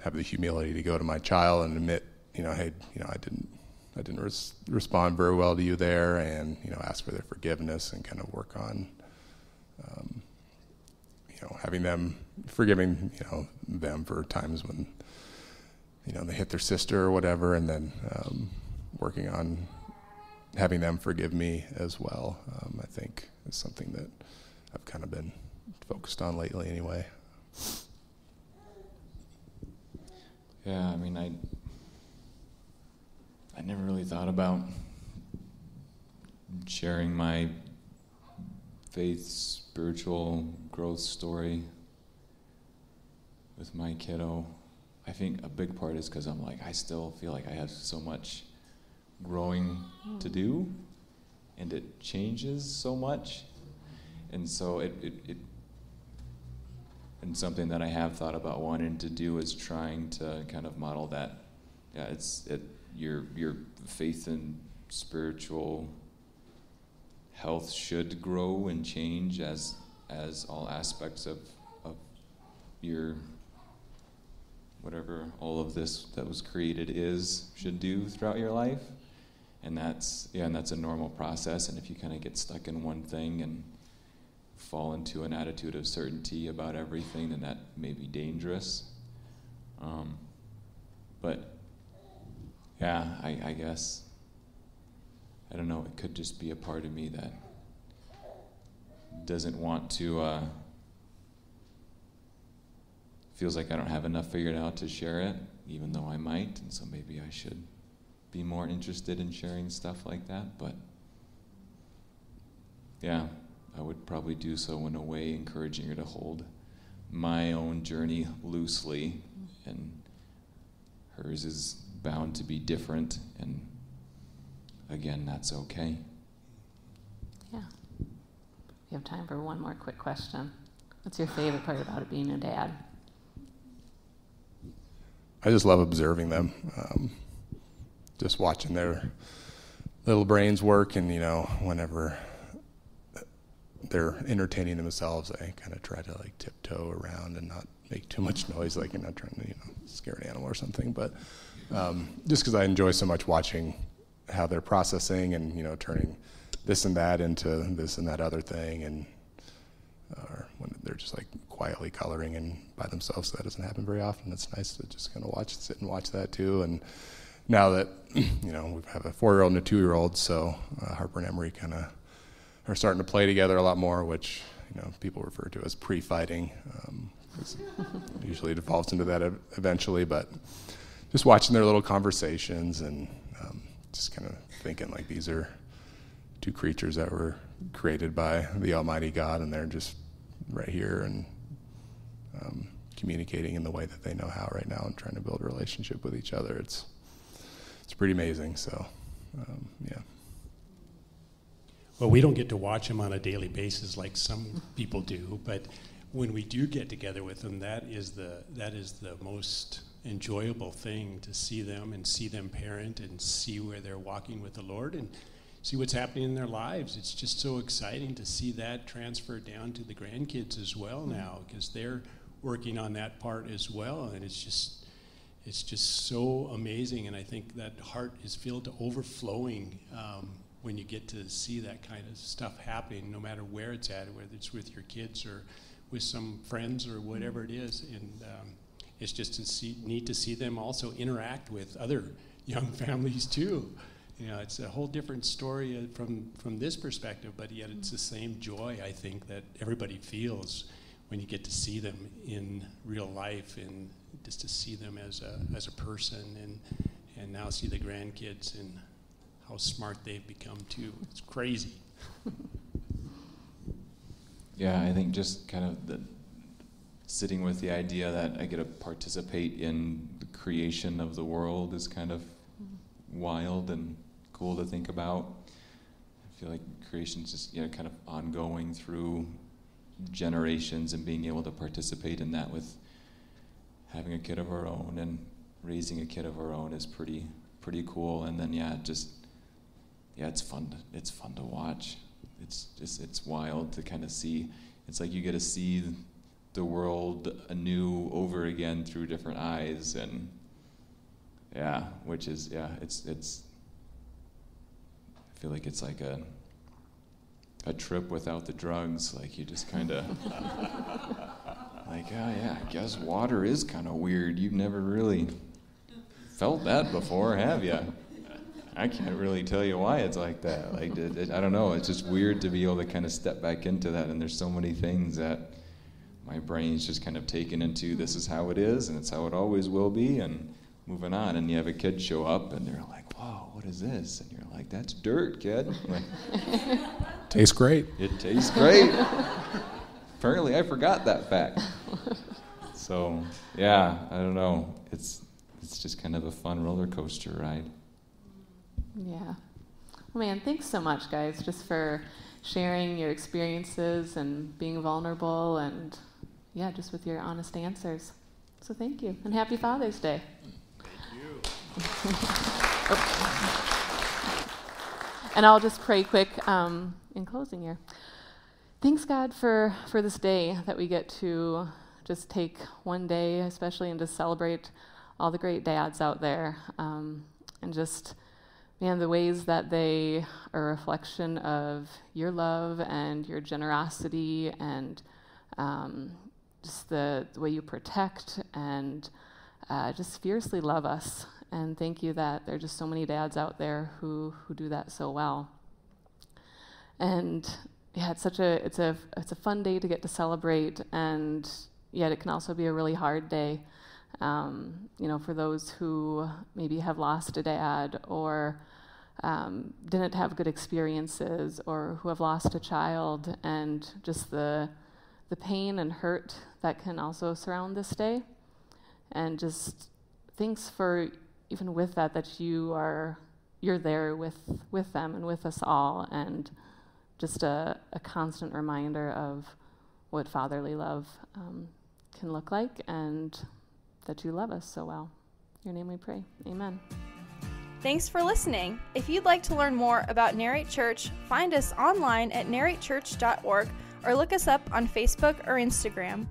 have the humility to go to my child and admit hey, I didn't respond very well to you there, and ask for their forgiveness and kind of work on having them forgiving them for times when they hit their sister or whatever, and then working on having them forgive me as well. I think is something that I've kind of been focused on lately anyway. Yeah, I mean, I never really thought about sharing my faith, spiritual growth story with my kiddo. I think a big part is because I'm like, I still feel like I have so much growing to do, and it changes so much. And so and something that I have thought about wanting to do is trying to kind of model that. Yeah, your faith and spiritual health should grow and change as all aspects of your whatever all of this that was created should do throughout your life. And that's a normal process. And if you kind of get stuck in one thing and fall into an attitude of certainty about everything, then that may be dangerous. But yeah, I guess, I don't know, it could just be a part of me that doesn't want to, feels like I don't have enough figured out to share it, even though I might, and so maybe I should be more interested in sharing stuff like that. But yeah, I would probably do so in a way encouraging her to hold my own journey loosely, and hers is bound to be different, and again, that's okay. Yeah. We have time for one more quick question. What's your favorite part about it being a dad? I just love observing them, just watching their little brains work, and whenever they're entertaining themselves, I kind of try to like tiptoe around and not make too much noise, like you're not trying to scare an animal or something. But just because I enjoy so much watching how they're processing and turning this and that into this and that other thing, and when they're just like quietly coloring and by themselves. So that doesn't happen very often. It's nice to just kind of sit and watch that too. And now that we have a 4-year-old and a 2-year-old, so Harper and Emery kind of are starting to play together a lot more, which people refer to as pre-fighting. It usually devolves into that eventually, but just watching their little conversations and just kind of thinking like these are two creatures that were created by the Almighty God, and they're just right here and communicating in the way that they know how right now and trying to build a relationship with each other. It's pretty amazing. So yeah. Well, we don't get to watch them on a daily basis like some people do, but when we do get together with them, that is the most enjoyable thing, to see them and see them parent and see where they're walking with the Lord and see what's happening in their lives. It's just so exciting to see that transfer down to the grandkids as well now, because they're working on that part as well, and it's just so amazing. And I think that heart is filled to overflowing when you get to see that kind of stuff happening, no matter where it's at, whether it's with your kids or with some friends or whatever it is. And it's just neat to see them also interact with other young families too. It's a whole different story from this perspective, but yet it's the same joy, I think, that everybody feels when you get to see them in real life, and just to see them as a person, and now see the grandkids and how smart they've become too. It's crazy. Yeah, I think just kind of sitting with the idea that I get to participate in the creation of the world is kind of wild and cool to think about. I feel like creation's just kind of ongoing through generations, and being able to participate in that with having a kid of our own and raising a kid of our own is pretty cool. And then it's fun to watch. It's wild to kind of see. It's like you get to see the world anew over again through different eyes, and Yeah, which is, it's I feel like it's like a trip without the drugs. Like you just kind of, like, oh yeah, I guess water is kind of weird. You've never really felt that before, have you? I can't really tell you why it's like that. Like, I don't know. It's just weird to be able to kind of step back into that. And there's so many things that my brain's just kind of taken into, this is how it is, and it's how it always will be, and moving on. And you have a kid show up, and they're like, whoa, what is this? And you're like, that's dirt, kid. Like, Tastes great. it tastes great. Apparently, I forgot that fact. So, yeah, I don't know. It's just kind of a fun roller coaster ride. Yeah. Well, man, thanks so much, guys, just for sharing your experiences and being vulnerable and, yeah, just with your honest answers. So thank you, and happy Father's Day. Thank you. And I'll just pray quick in closing here. Thanks, God, for this day that we get to just take one day, especially, and to celebrate all the great dads out there, and just, man, the ways that they are a reflection of your love and your generosity and just the way you protect and just fiercely love us. And thank you that there are just so many dads out there who do that so well. And yeah, it's a fun day to get to celebrate, and yet it can also be a really hard day. For those who maybe have lost a dad or didn't have good experiences, or who have lost a child, and just the pain and hurt that can also surround this day. And just thanks for, even with that you're there with them and with us all, and just a constant reminder of what fatherly love can look like, and that you love us so well. In your name we pray. Amen. Thanks for listening. If you'd like to learn more about Narrate Church, find us online at narratechurch.org or look us up on Facebook or Instagram.